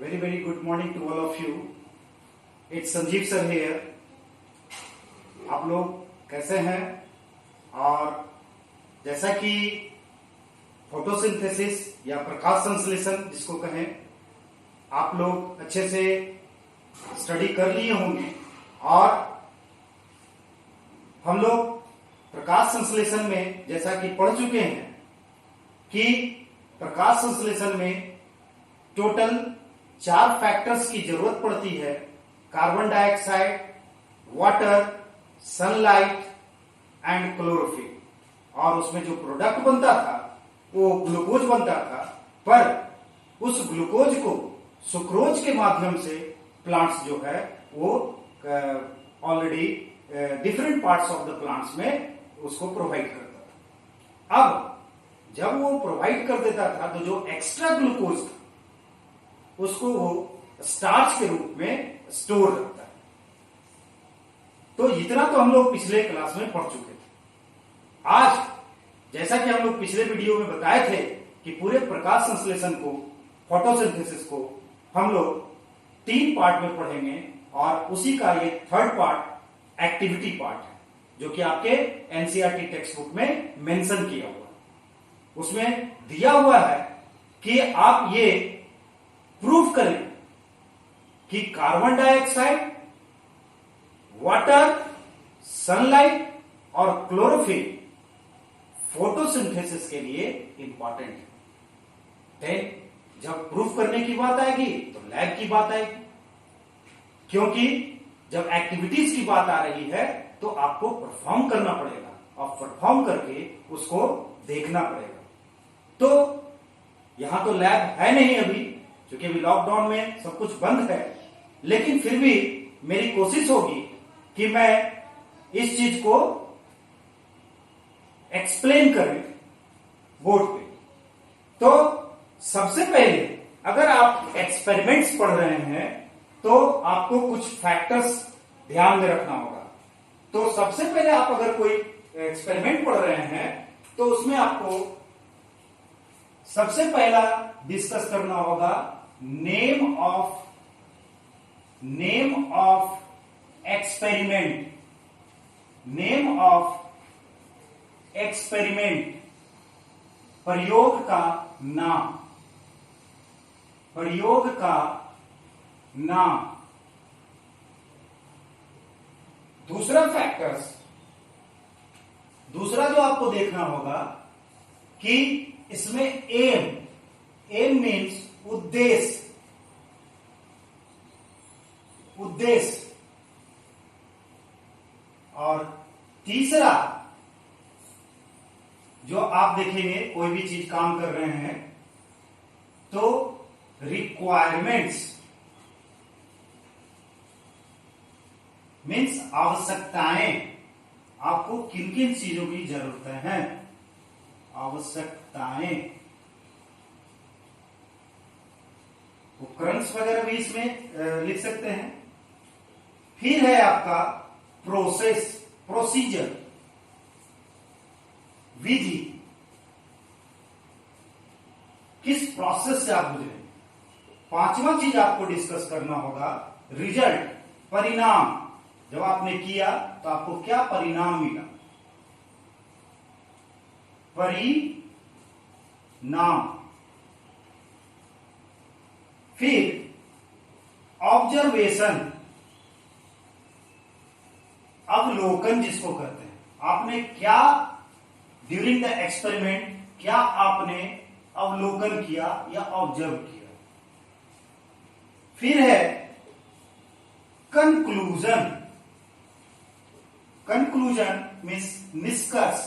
Very good morning to all of you. It's Sanjeev sir here. आप लोग कैसे हैं? और जैसा कि फोटोसिंथेसिस या प्रकाश संश्लेषण जिसको कहें, आप लोग अच्छे से स्टडी कर लिए होंगे और हम लोग प्रकाश संश्लेषण में जैसा कि पढ़ चुके हैं कि प्रकाश संश्लेषण में टोटल 4 फैक्टर्स की जरूरत पड़ती है: carbon dioxide, water, sunlight and chlorophyll. और उसमें जो प्रोडक्ट बनता था वो ग्लूकोज बनता था, पर उस ग्लूकोज को सुक्रोज के माध्यम से प्लांट्स जो है वो already different parts of the plants में उसको प्रोवाइड करता था। अब जब वो प्रोवाइड कर देता था तो जो एक्स्ट्रा ग्लूकोज था उसको वो स्टार्च के रूप में स्टोर रखता है। तो इतना तो हम लोग पिछले क्लास में पढ़ चुके थे। आज जैसा कि हम लोग पिछले वीडियो में बताए थे कि पूरे प्रकाश संश्लेषण को, फोटोसिंथेसिस को हम लोग 3 पार्ट में पढ़ेंगे और उसी का ये 3rd पार्ट एक्टिविटी पार्ट है, जो कि आपके एनसीईआरटी टेक्स्ट बुक में मेंशन किया हुआ है। उसमें दिया हुआ है कि आप ये प्रूफ करें कि कार्बन डाइऑक्साइड, वाटर, सनलाइट और क्लोरोफिल फोटोसिंथेसिस के लिए इंपॉर्टेंट है। जब प्रूफ करने की बात आएगी तो लैब की बात आएगी, क्योंकि जब एक्टिविटीज की बात आ रही है तो आपको परफॉर्म करना पड़ेगा और परफॉर्म करके उसको देखना पड़ेगा। तो यहां तो लैब है नहीं अभी, क्योंकि अभी लॉकडाउन में सब कुछ बंद है, लेकिन फिर भी मेरी कोशिश होगी कि मैं इस चीज को एक्सप्लेन करें बोर्ड पे। तो सबसे पहले अगर आप एक्सपेरिमेंट्स पढ़ रहे हैं तो आपको कुछ फैक्टर्स ध्यान में रखना होगा। तो सबसे पहले आप अगर कोई एक्सपेरिमेंट पढ़ रहे हैं तो उसमें आपको सबसे पहला डिस्कस करना होगा name of experiment. Name of experiment, प्रयोग का नाम, प्रयोग का नाम। दूसरा फैक्टर्स, दूसरा जो आपको देखना होगा कि इसमें एम मीन्स उद्देश्य, उद्देश्य। और तीसरा जो आप देखेंगे कोई भी चीज काम कर रहे हैं तो रिक्वायरमेंट्स मीन्स आवश्यकताएं। आपको किन किन चीजों की जरूरत है, आवश्यकताएं। उपकरण वगैरह भी इसमें लिख सकते हैं। फिर है आपका प्रोसेस, प्रोसीजर, विधि, किस प्रोसेस से आप गुजरे। 5वां चीज आपको डिस्कस करना होगा रिजल्ट, परिणाम। जब आपने किया तो आपको क्या परिणाम मिला, परिणाम। फिर ऑब्जर्वेशन, अवलोकन जिसको कहते हैं। आपने क्या ड्यूरिंग द एक्सपेरिमेंट, क्या आपने अवलोकन किया या ऑब्जर्व किया। फिर है कंक्लूजन। कंक्लूजन मीन्स निष्कर्ष।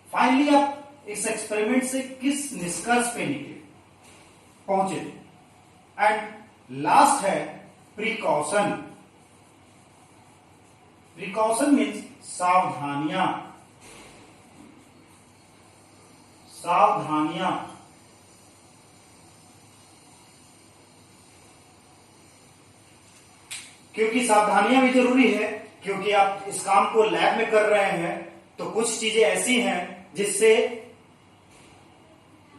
फाइनली आप इस एक्सपेरिमेंट से किस निष्कर्ष पे निकले, पहुंचे। एंड लास्ट है प्रिकॉशन। प्रिकॉशन मीन्स सावधानियां, सावधानियां। क्योंकि सावधानियां भी जरूरी है, क्योंकि आप इस काम को लैब में कर रहे हैं तो कुछ चीजें ऐसी हैं जिससे,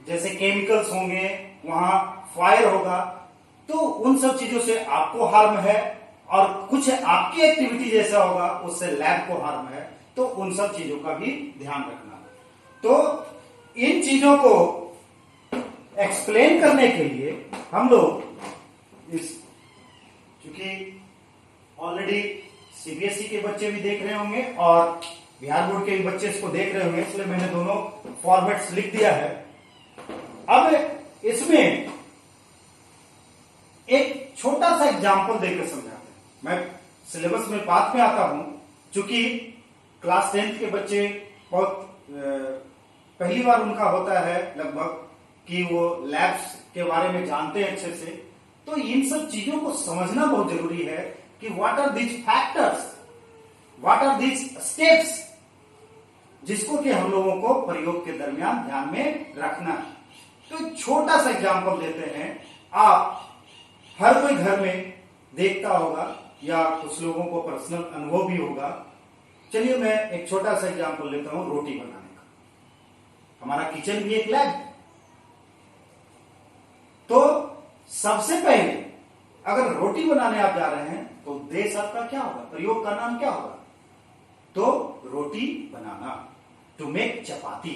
जैसे केमिकल्स होंगे, वहां फायर होगा, तो उन सब चीजों से आपको हार्म है, और कुछ आपकी एक्टिविटी जैसा होगा उससे लैब को हार्म है, तो उन सब चीजों का भी ध्यान रखना। तो इन चीजों को एक्सप्लेन करने के लिए हम लोग इस, चूंकि ऑलरेडी सीबीएसई के बच्चे भी देख रहे होंगे और बिहार बोर्ड के भी बच्चे इसको देख रहे होंगे, इसलिए मैंने दोनों फॉर्मेट्स लिख दिया है। अब इसमें एक छोटा सा एग्जाम्पल देकर समझाते हैं। मैं सिलेबस में बात में आता हूं, चूंकि क्लास 10th के बच्चे बहुत पहली बार उनका होता है लगभग कि वो लैब्स के बारे में जानते हैं अच्छे से, तो इन सब चीजों को समझना बहुत जरूरी है कि what are these factors, what are these steps, जिसको कि हम लोगों को प्रयोग के दरमियान ध्यान में रखना है। तो एक छोटा सा एग्जाम्पल देते हैं। आप हर कोई घर में देखता होगा या कुछ लोगों को पर्सनल अनुभव भी होगा। चलिए मैं एक छोटा सा एग्जाम्पल लेता हूं रोटी बनाने का। हमारा किचन भी एक लैब है। तो सबसे पहले अगर रोटी बनाने आप जा रहे हैं तो उद्देश्य आपका क्या होगा, प्रयोग का नाम क्या होगा? तो रोटी बनाना, टू मेक चपाती,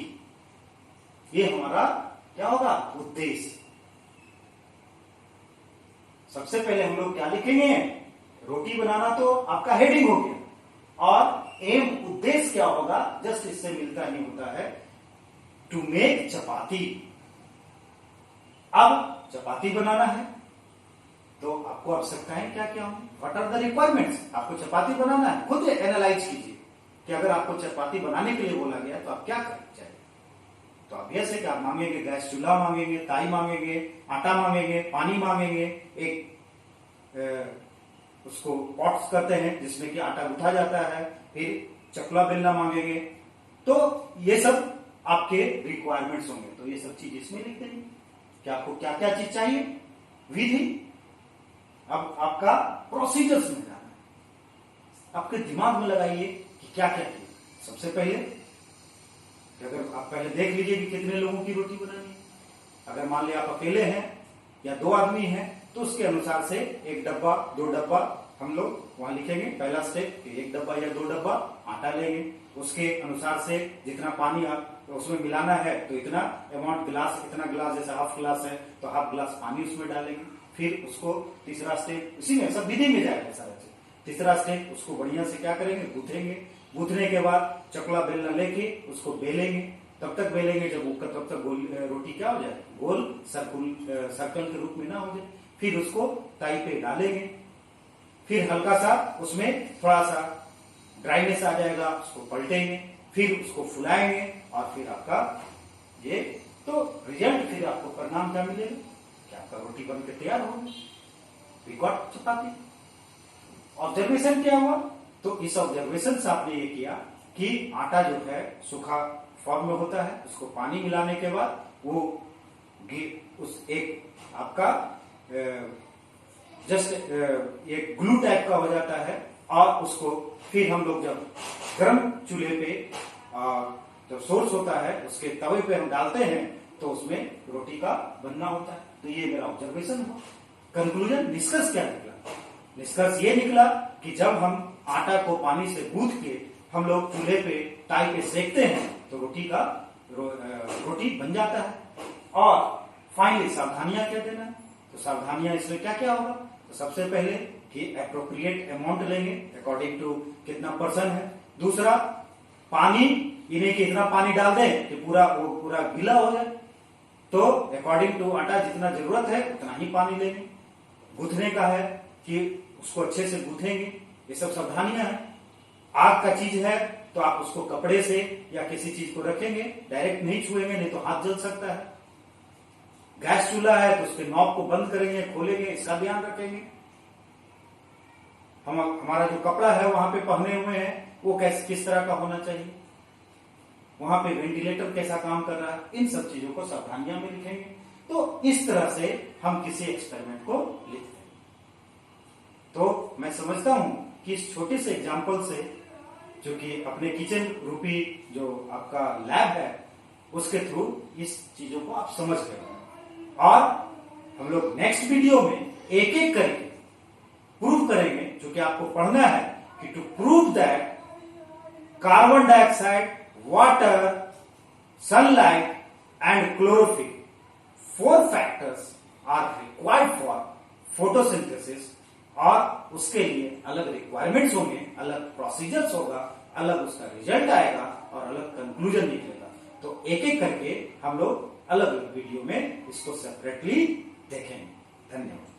ये हमारा क्या होगा, उद्देश्य। सबसे पहले हम लोग क्या लिखेंगे, रोटी बनाना, तो आपका हेडिंग हो गया, और एम उद्देश्य क्या होगा, जस्ट इससे मिलता ही होता है, टू मेक चपाती। अब चपाती बनाना है तो आपको आवश्यकताएं क्या क्या होंगी, व्हाट आर द रिक्वायरमेंट्स। आपको चपाती बनाना है, खुद एनालाइज कीजिए कि अगर आपको चपाती बनाने के लिए बोला गया तो आप क्या करना चाहिए। तो ऑब्वियस है कि आप मांगेंगे गैस चूल्हा मांगेंगे, ताई मांगेंगे, आटा मांगेंगे, पानी मांगेंगे, एक उसको पॉट्स करते हैं जिसमें कि आटा उठा जाता है, फिर चकला बेलना मांगेंगे। तो ये सब आपके रिक्वायरमेंट्स होंगे। तो ये सब चीज इसमें लिख देंगे कि आपको क्या क्या चीज चाहिए, विधि। अब आपका प्रोसीजर्स में जाना है, आपके दिमाग में लगाइए कि क्या क्या चाहिए। सबसे पहले अगर आप पहले देख लीजिए कि कितने लोगों की रोटी बनानी है। अगर मान लिया आप अकेले हैं या 2 आदमी हैं तो उसके अनुसार से 1 डब्बा 2 डब्बा हम लोग वहां लिखेंगे। पहला स्टेप 1 डब्बा या 2 डब्बा आटा लेंगे, उसके अनुसार से जितना पानी आप उसमें मिलाना है तो इतना अमाउंट, गिलास इतना गिलास, जैसे हाफ गिलास है तो हाफ गिलास पानी उसमें डालेंगे। फिर उसको तीसरा स्टेप, इसी में सब विधि में जाएगा सारा चीज। तीसरा स्टेप, उसको बढ़िया से क्या करेंगे, गूंथेंगे। गूंथने के बाद चकला बेलना लेके उसको बेलेंगे, तब तक बेलेंगे जब वो तब तक गोल रोटी क्या हो जाए, गोल सर्कल के रूप में ना हो जाए। फिर उसको ताई पे डालेंगे, फिर हल्का सा उसमें थोड़ा सा ड्राइनेस आ जाएगा, उसको पलटेंगे, फिर उसको फुलाएंगे, और फिर आपका ये तो रिजल्ट, फिर आपको परिणाम क्या मिलेगा कि आपका रोटी बनकर तैयार होगी, वी गॉट चपाती। ऑब्जर्वेशन क्या हुआ, तो इस ऑब्जर्वेशन से आपने ये किया कि आटा जो है सूखा फॉर्म में होता है, उसको पानी मिलाने के बाद वो उस एक आपका जस्ट एक ग्लू टाइप का हो जाता है, और उसको फिर हम लोग जब गर्म चूल्हे पे जब सोर्स होता है उसके तवे पे हम डालते हैं तो उसमें रोटी का बनना होता है। तो ये मेरा ऑब्जर्वेशन हुआ। कंक्लूजन, निष्कर्ष क्या निकला? निष्कर्ष ये निकला कि जब हम आटा को पानी से गूंथ के हम लोग चूल्हे पे ताई पे सेकते हैं तो रोटी बन जाता है। और फाइनली सावधानियां क्या देना है, तो सावधानियां इसमें क्या क्या होगा, तो सबसे पहले कि एप्रोप्रिएट अमाउंट लेंगे अकॉर्डिंग टू कितना पर्सन है। दूसरा, पानी इन्हें कि इतना पानी डाल दें कि पूरा गीला हो जाए, तो अकॉर्डिंग टू आटा जितना जरूरत है उतना ही पानी लेंगे। गूंथने का है कि उसको अच्छे से गूंथेंगे, ये सब सावधानियां हैं। आग का चीज है तो आप उसको कपड़े से या किसी चीज को रखेंगे, डायरेक्ट नहीं छुएंगे, नहीं तो हाथ जल सकता है। गैस चूल्हा है तो उसके नॉब को बंद करेंगे, खोलेंगे, इसका ध्यान रखेंगे। हमारा जो कपड़ा है वहां पे पहने हुए हैं वो किस तरह का होना चाहिए, वहां पे वेंटिलेटर कैसा काम कर रहा है, इन सब चीजों को सावधानियां में लिखेंगे। तो इस तरह से हम किसी एक्सपेरिमेंट को लिखते हैं। तो मैं समझता हूं कि इस छोटे से एग्जाम्पल से, जो कि अपने किचन रूपी जो आपका लैब है उसके थ्रू इस चीजों को आप समझ गए। और हम लोग नेक्स्ट वीडियो में एक एक करके प्रूव करेंगे, जो कि आपको पढ़ना है कि to prove that carbon dioxide, water, sunlight and chlorophyll 4 factors are required for photosynthesis, और उसके लिए अलग रिक्वायरमेंट्स होंगे, अलग प्रोसीजर्स होगा, अलग उसका रिजल्ट आएगा और अलग कंक्लूजन निकलेगा। तो एक एक करके हम लोग अलग अलग वीडियो में इसको सेपरेटली देखेंगे। धन्यवाद।